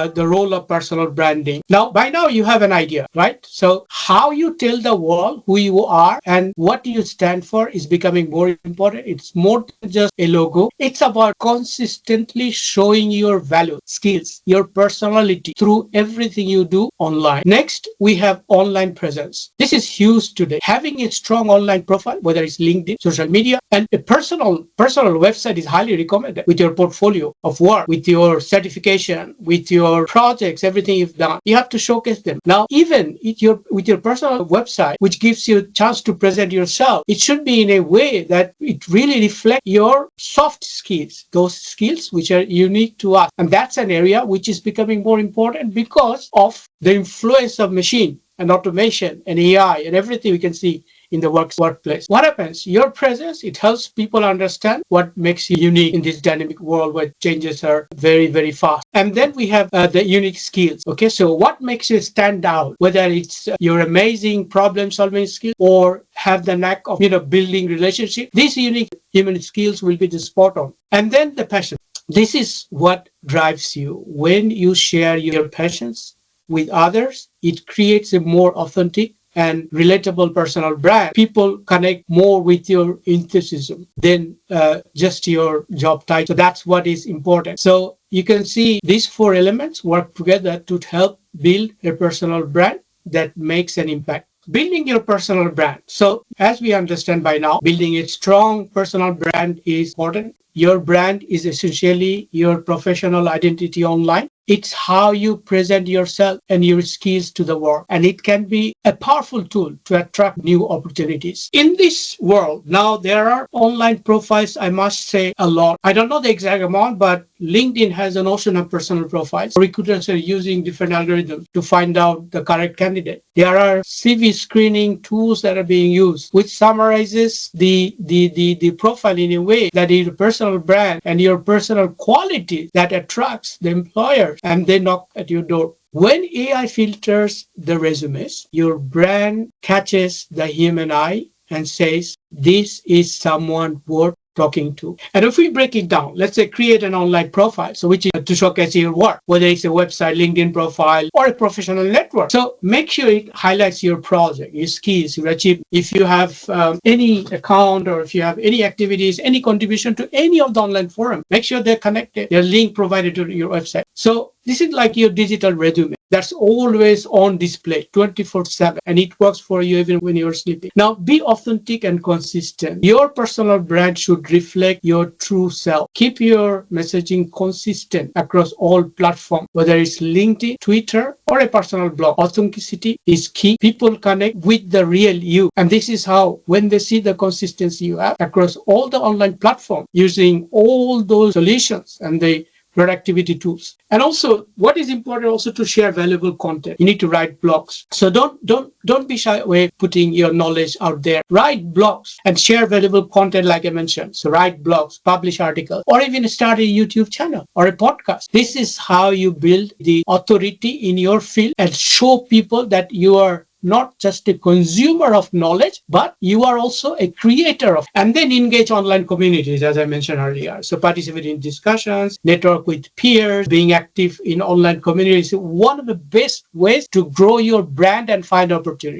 the role of personal branding. Now, by now you have an idea, right? So how you tell the world who you are and what you stand for is becoming more important. It's more than just a logo. It's about consistently showing your value, skills, your personality through everything you do online. Next, we have online presence. This is huge today. Having a strong online profile, whether it's LinkedIn, social media, and a personal website is highly recommended with your portfolio of work, with your certification, with your projects, everything you've done. You have to showcase them. Now, even with your personal website, which gives you a chance to present yourself, it should be in a way that it really reflects your soft skills, those skills which are unique to us. And that's an area which is becoming more important because of the influence of machine and automation and AI and everything we can see in the workplace. What happens? Your presence, it helps people understand what makes you unique in this dynamic world where changes are very, very fast. And then we have the unique skills. Okay, so what makes you stand out? Whether it's your amazing problem-solving skill or have the knack of building relationships, these unique human skills will be the spot on. And then the passion. This is what drives you. When you share your passions with others, it creates a more authentic and relatable personal brand. People connect more with your enthusiasm than just your job title. So that's what is important. So you can see these four elements work together to help build a personal brand that makes an impact. Building your personal brand. So as we understand by now, building a strong personal brand is important. Your brand is essentially your professional identity online. It's how you present yourself and your skills to the world. And it can be a powerful tool to attract new opportunities. In this world, now there are online profiles, I must say a lot. I don't know the exact amount, but LinkedIn has a notion of personal profiles. Recruiters are using different algorithms to find out the correct candidate. There are CV screening tools that are being used, which summarizes the profile in a way that is your personal brand and your personal quality that attracts the employer, and they knock at your door. When AI filters the resumes, your brand catches the human eye and says, this is someone worth talking to. And if we break it down, let's say create an online profile, so which is to showcase your work, whether it's a website, LinkedIn profile, or a professional network. So make sure it highlights your project, your skills, your achievements. If you have any account or if you have any activities, any contribution to any of the online forum, make sure they're connected, they're link provided to your website. So this is like your digital resume that's always on display 24/7, and it works for you even when you're sleeping. Now, be authentic and consistent. Your personal brand should reflect your true self. Keep your messaging consistent across all platforms, whether it's LinkedIn, Twitter, or a personal blog. Authenticity is key. People connect with the real you. And this is how, when they see the consistency you have across all the online platforms, using all those solutions and the productivity tools. And also, what is important also to share valuable content. You need to write blogs. So don't be shy away putting your knowledge out there. Write blogs and share valuable content like I mentioned. So write blogs, publish articles, or even start a YouTube channel or a podcast. This is how you build the authority in your field and show people that you are not just a consumer of knowledge, but you are also a creator of, and then engage online communities, as I mentioned earlier. So participate in discussions, network with peers, being active in online communities. One of the best ways to grow your brand and find opportunity.